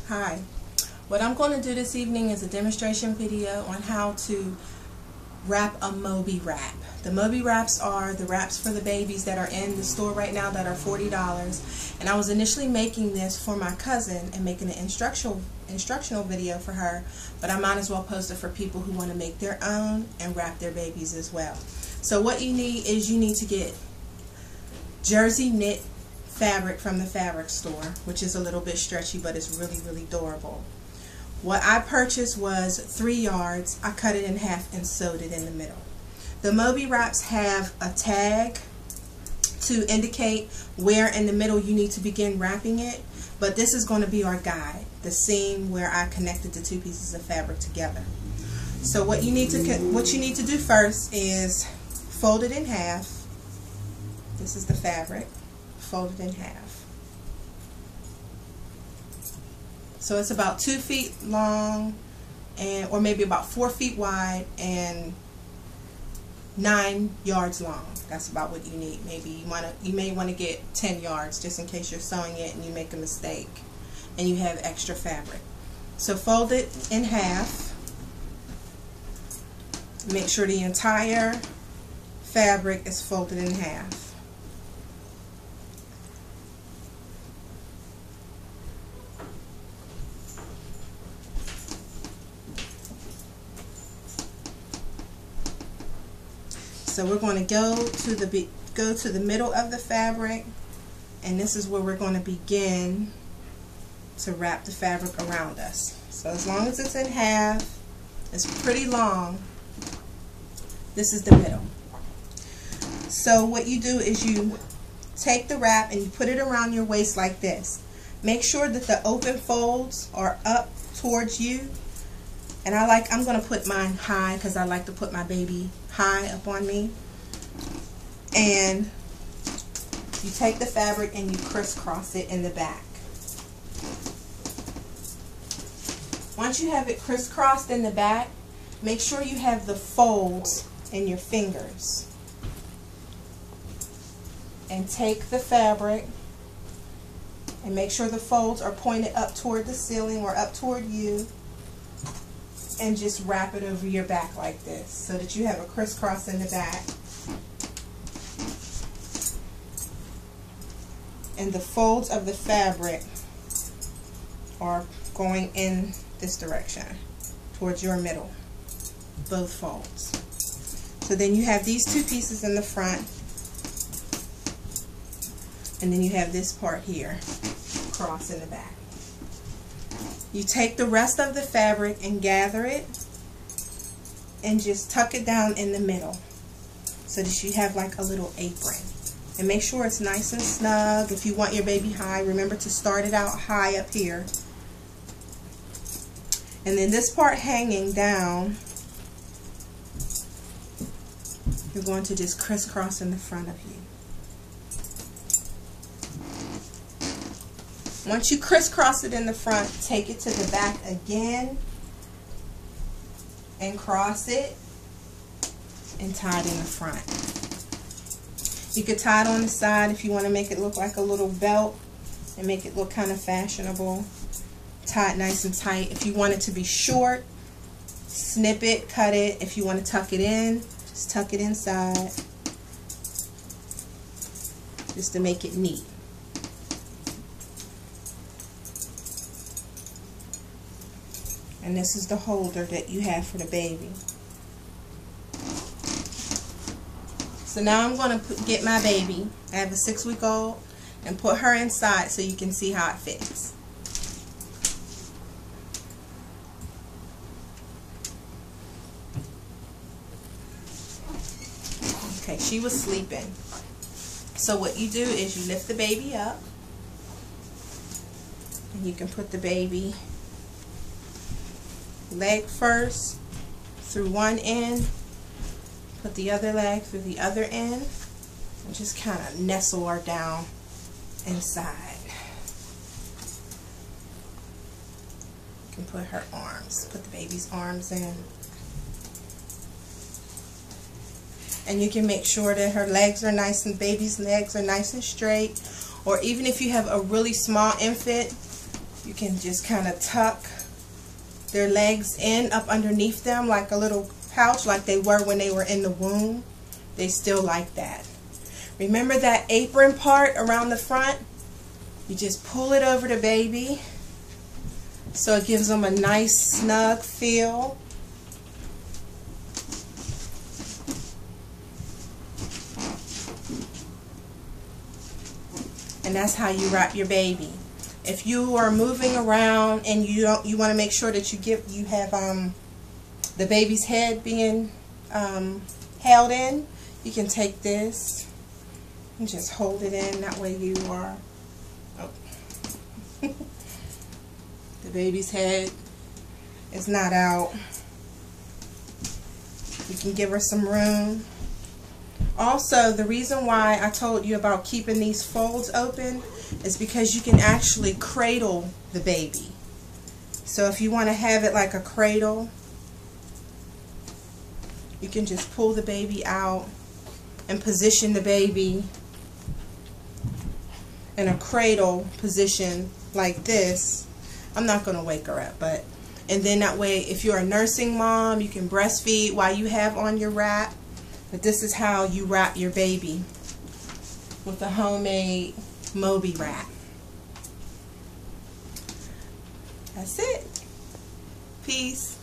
Hi. What I'm going to do this evening is a demonstration video on how to wrap a Moby wrap. The Moby wraps are the wraps for the babies that are in the store right now that are $40. And I was initially making this for my cousin and making an instructional video for her, but I might as well post it for people who want to make their own and wrap their babies as well. So what you need is you need to get jersey knit fabric from the fabric store, which is a little bit stretchy, but it's really durable. What I purchased was 3 yards. I cut it in half and sewed it in the middle. The Moby wraps have a tag to indicate where in the middle you need to begin wrapping it, but this is going to be our guide, the seam where I connected the two pieces of fabric together. So what you need to do first is fold it in half. This is the fabric. Fold it in half. So it's about 2 feet long, or maybe about 4 feet wide and 9 yards long. That's about what you need. Maybe you may want to get 10 yards just in case you're sewing it and you make a mistake and you have extra fabric. So fold it in half. Make sure the entire fabric is folded in half. So we're going to go to the middle of the fabric, and this is where we're going to begin to wrap the fabric around us. So as long as it's in half, it's pretty long. This is the middle. So what you do is you take the wrap and you put it around your waist like this. Make sure that the open folds are up towards you. And I'm going to put mine high because I like to put my baby high up on me. And you take the fabric and you crisscross it in the back. Once you have it crisscrossed in the back, make sure you have the folds in your fingers. And take the fabric and make sure the folds are pointed up toward the ceiling or up toward you. And just wrap it over your back like this so that you have a crisscross in the back. And the folds of the fabric are going in this direction towards your middle, both folds. So then you have these two pieces in the front, and then you have this part here, cross in the back. You take the rest of the fabric and gather it and just tuck it down in the middle so that you have like a little apron. And make sure it's nice and snug. If you want your baby high, remember to start it out high up here. And then this part hanging down, you're going to just crisscross in the front of you. Once you crisscross it in the front, take it to the back again and cross it and tie it in the front. You could tie it on the side if you want to make it look like a little belt and make it look kind of fashionable. Tie it nice and tight. If you want it to be short, snip it, cut it. If you want to tuck it in, just tuck it inside just to make it neat. And this is the holder that you have for the baby. So now I'm going to get my baby. I have a 6-week-old, and put her inside so you can see how it fits. Okay, she was sleeping. So what you do is you lift the baby up, and you can put the baby leg first through one end, put the other leg through the other end, and just kind of nestle her down inside. You can put her arms, put the baby's arms in. And you can make sure that her legs are nice and baby's legs are nice and straight. Or even if you have a really small infant, You can just kind of tuck their legs in up underneath them like a little pouch, like they were when they were in the womb. They still like that. Remember that apron part around the front? You just pull it over the baby so it gives them a nice snug feel. And that's how you wrap your baby. If you are moving around and you want to make sure that you have the baby's head being held in, you can take this and just hold it in. That way you are, the baby's head is not out. You can give her some room. Also, the reason why I told you about keeping these folds open is because you can actually cradle the baby. So if you want to have it like a cradle, you can just pull the baby out and position the baby in a cradle position like this. I'm not going to wake her up, but and then that way if you're a nursing mom, you can breastfeed while you have on your wrap. But this is how you wrap your baby with a homemade Moby wrap. That's it. Peace.